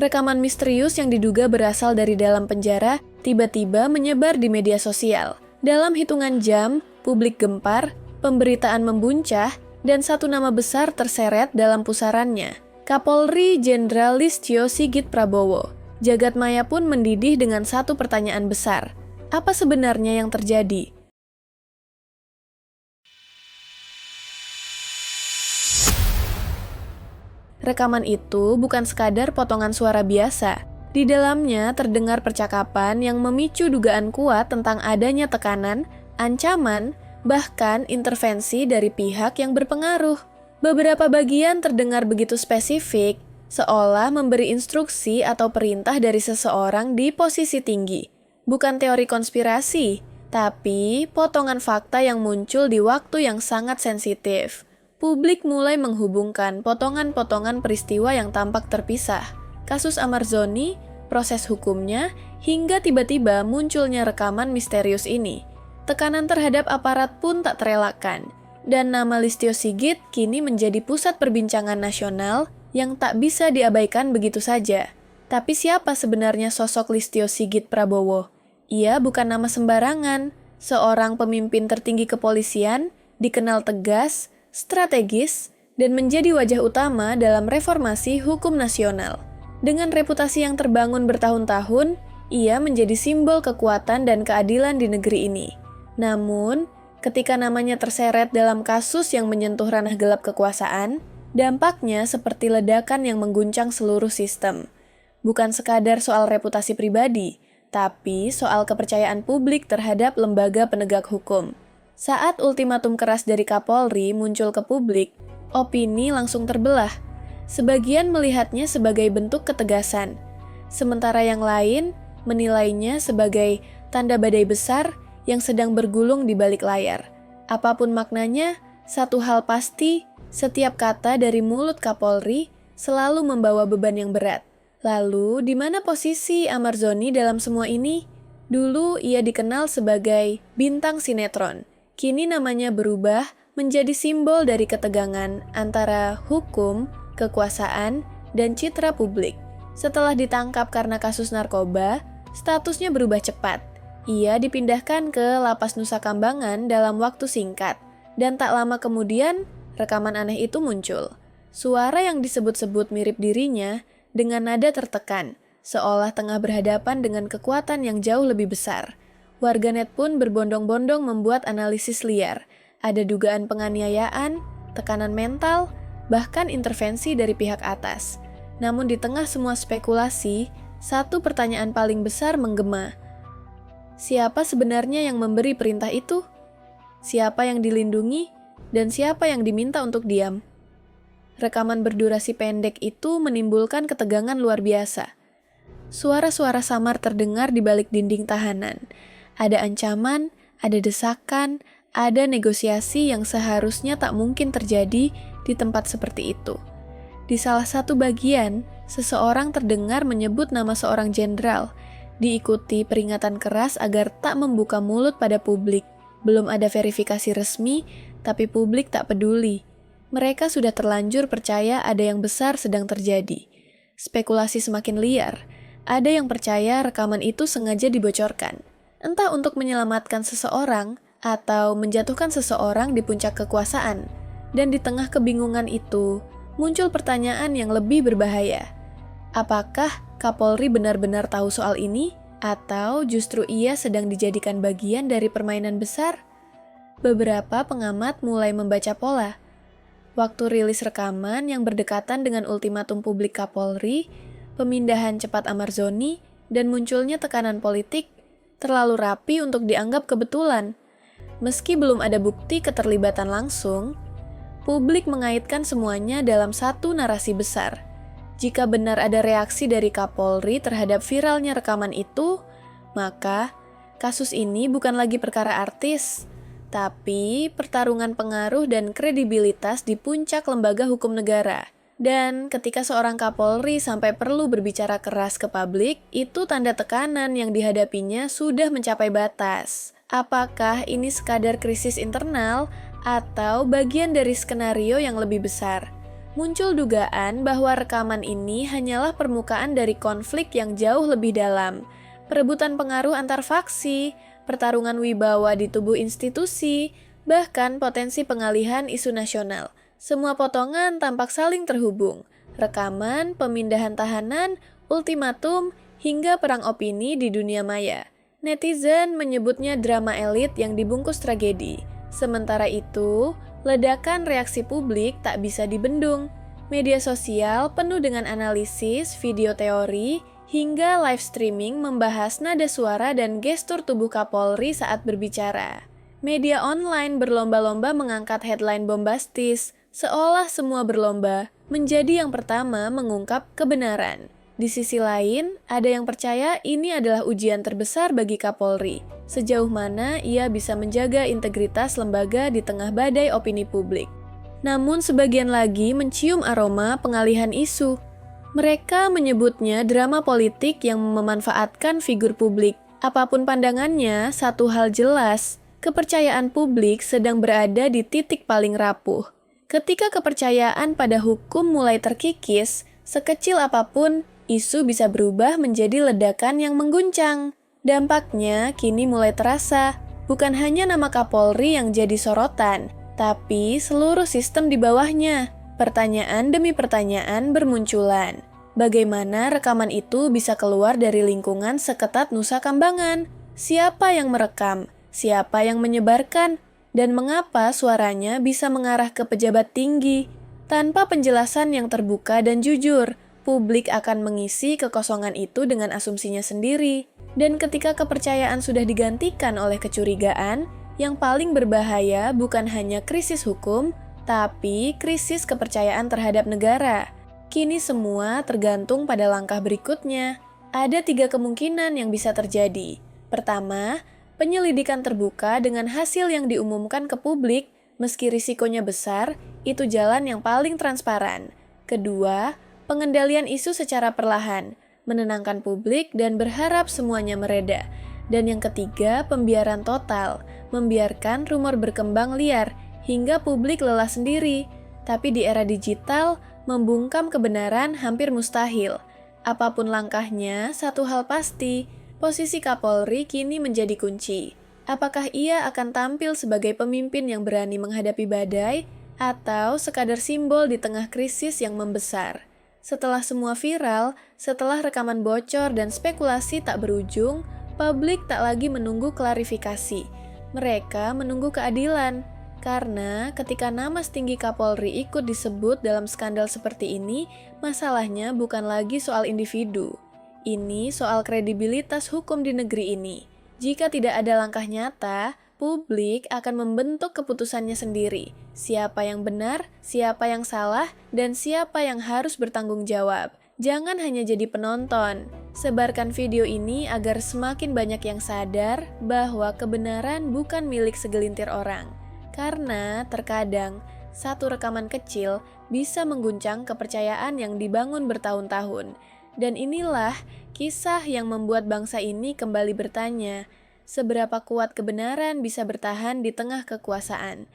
Rekaman misterius yang diduga berasal dari dalam penjara tiba-tiba menyebar di media sosial. Dalam hitungan jam, publik gempar, pemberitaan membuncah, dan satu nama besar terseret dalam pusarannya. Kapolri Jenderal Listio Sigit Prabowo. Jagadmaya pun mendidih dengan satu pertanyaan besar. Apa sebenarnya yang terjadi? Rekaman itu bukan sekadar potongan suara biasa. Di dalamnya terdengar percakapan yang memicu dugaan kuat tentang adanya tekanan, ancaman, bahkan intervensi dari pihak yang berpengaruh. Beberapa bagian terdengar begitu spesifik, seolah memberi instruksi atau perintah dari seseorang di posisi tinggi. Bukan teori konspirasi, tapi potongan fakta yang muncul di waktu yang sangat sensitif. Publik mulai menghubungkan potongan-potongan peristiwa yang tampak terpisah. Kasus Amarzoni, proses hukumnya, hingga tiba-tiba munculnya rekaman misterius ini. Tekanan terhadap aparat pun tak terelakkan, dan nama Listio Sigit kini menjadi pusat perbincangan nasional yang tak bisa diabaikan begitu saja. Tapi siapa sebenarnya sosok Listio Sigit Prabowo? Ia bukan nama sembarangan, seorang pemimpin tertinggi kepolisian, dikenal tegas, strategis, dan menjadi wajah utama dalam reformasi hukum nasional. Dengan reputasi yang terbangun bertahun-tahun, ia menjadi simbol kekuatan dan keadilan di negeri ini. Namun, ketika namanya terseret dalam kasus yang menyentuh ranah gelap kekuasaan, dampaknya seperti ledakan yang mengguncang seluruh sistem. Bukan sekadar soal reputasi pribadi, tapi soal kepercayaan publik terhadap lembaga penegak hukum. Saat ultimatum keras dari Kapolri muncul ke publik, opini langsung terbelah. Sebagian melihatnya sebagai bentuk ketegasan, sementara yang lain menilainya sebagai tanda badai besar yang sedang bergulung di balik layar. Apapun maknanya, satu hal pasti, setiap kata dari mulut Kapolri selalu membawa beban yang berat. Lalu, di mana posisi Amarzoni dalam semua ini? Dulu ia dikenal sebagai bintang sinetron. Kini namanya berubah menjadi simbol dari ketegangan antara hukum, kekuasaan, dan citra publik. Setelah ditangkap karena kasus narkoba, statusnya berubah cepat. Ia dipindahkan ke Lapas Nusa Kambangan dalam waktu singkat, dan tak lama kemudian, rekaman aneh itu muncul. Suara yang disebut-sebut mirip dirinya dengan nada tertekan, seolah tengah berhadapan dengan kekuatan yang jauh lebih besar. Warganet pun berbondong-bondong membuat analisis liar. Ada dugaan penganiayaan, tekanan mental, bahkan intervensi dari pihak atas. Namun di tengah semua spekulasi, satu pertanyaan paling besar menggema. Siapa sebenarnya yang memberi perintah itu? Siapa yang dilindungi? Dan siapa yang diminta untuk diam? Rekaman berdurasi pendek itu menimbulkan ketegangan luar biasa. Suara-suara samar terdengar di balik dinding tahanan. Ada ancaman, ada desakan, ada negosiasi yang seharusnya tak mungkin terjadi di tempat seperti itu. Di salah satu bagian, seseorang terdengar menyebut nama seorang jenderal, diikuti peringatan keras agar tak membuka mulut pada publik. Belum ada verifikasi resmi, tapi publik tak peduli. Mereka sudah terlanjur percaya ada yang besar sedang terjadi. Spekulasi semakin liar. Ada yang percaya rekaman itu sengaja dibocorkan. Entah untuk menyelamatkan seseorang atau menjatuhkan seseorang di puncak kekuasaan. Dan di tengah kebingungan itu, muncul pertanyaan yang lebih berbahaya. Apakah Kapolri benar-benar tahu soal ini? Atau justru ia sedang dijadikan bagian dari permainan besar? Beberapa pengamat mulai membaca pola. Waktu rilis rekaman yang berdekatan dengan ultimatum publik Kapolri, pemindahan cepat Amarzoni, dan munculnya tekanan politik terlalu rapi untuk dianggap kebetulan. Meski belum ada bukti keterlibatan langsung, publik mengaitkan semuanya dalam satu narasi besar. Jika benar ada reaksi dari Kapolri terhadap viralnya rekaman itu, maka kasus ini bukan lagi perkara artis, tapi pertarungan pengaruh dan kredibilitas di puncak lembaga hukum negara. Dan ketika seorang Kapolri sampai perlu berbicara keras ke publik, itu tanda tekanan yang dihadapinya sudah mencapai batas. Apakah ini sekadar krisis internal atau bagian dari skenario yang lebih besar? Muncul dugaan bahwa rekaman ini hanyalah permukaan dari konflik yang jauh lebih dalam, perebutan pengaruh antar faksi, pertarungan wibawa di tubuh institusi, bahkan potensi pengalihan isu nasional. Semua potongan tampak saling terhubung. Rekaman, pemindahan tahanan, ultimatum, hingga perang opini di dunia maya. Netizen menyebutnya drama elit yang dibungkus tragedi. Sementara itu, ledakan reaksi publik tak bisa dibendung. Media sosial penuh dengan analisis, video teori, hingga live streaming membahas nada suara dan gestur tubuh Kapolri saat berbicara. Media online berlomba-lomba mengangkat headline bombastis, seolah semua berlomba menjadi yang pertama mengungkap kebenaran. Di sisi lain, ada yang percaya ini adalah ujian terbesar bagi Kapolri. Sejauh mana ia bisa menjaga integritas lembaga di tengah badai opini publik. Namun sebagian lagi mencium aroma pengalihan isu. Mereka menyebutnya drama politik yang memanfaatkan figur publik. Apapun pandangannya, satu hal jelas, kepercayaan publik sedang berada di titik paling rapuh. Ketika kepercayaan pada hukum mulai terkikis, sekecil apapun, isu bisa berubah menjadi ledakan yang mengguncang. Dampaknya kini mulai terasa, bukan hanya nama Kapolri yang jadi sorotan, tapi seluruh sistem di bawahnya. Pertanyaan demi pertanyaan bermunculan. Bagaimana rekaman itu bisa keluar dari lingkungan seketat Nusa Kambangan? Siapa yang merekam? Siapa yang menyebarkan? Dan mengapa suaranya bisa mengarah ke pejabat tinggi? Tanpa penjelasan yang terbuka dan jujur, publik akan mengisi kekosongan itu dengan asumsinya sendiri. Dan ketika kepercayaan sudah digantikan oleh kecurigaan, yang paling berbahaya bukan hanya krisis hukum, tapi krisis kepercayaan terhadap negara. Kini semua tergantung pada langkah berikutnya. Ada 3 kemungkinan yang bisa terjadi. Pertama, penyelidikan terbuka dengan hasil yang diumumkan ke publik, meski risikonya besar, itu jalan yang paling transparan. Kedua, pengendalian isu secara perlahan, menenangkan publik dan berharap semuanya mereda. Dan yang ketiga, pembiaran total, membiarkan rumor berkembang liar hingga publik lelah sendiri. Tapi di era digital, membungkam kebenaran hampir mustahil. Apapun langkahnya, satu hal pasti, posisi Kapolri kini menjadi kunci. Apakah ia akan tampil sebagai pemimpin yang berani menghadapi badai, atau sekadar simbol di tengah krisis yang membesar? Setelah semua viral, setelah rekaman bocor dan spekulasi tak berujung, publik tak lagi menunggu klarifikasi. Mereka menunggu keadilan. Karena ketika nama setinggi Kapolri ikut disebut dalam skandal seperti ini, masalahnya bukan lagi soal individu. Ini soal kredibilitas hukum di negeri ini. Jika tidak ada langkah nyata, publik akan membentuk keputusannya sendiri. Siapa yang benar, siapa yang salah, dan siapa yang harus bertanggung jawab. Jangan hanya jadi penonton. Sebarkan video ini agar semakin banyak yang sadar bahwa kebenaran bukan milik segelintir orang. Karena terkadang satu rekaman kecil bisa mengguncang kepercayaan yang dibangun bertahun-tahun. Dan inilah kisah yang membuat bangsa ini kembali bertanya, seberapa kuat kebenaran bisa bertahan di tengah kekuasaan?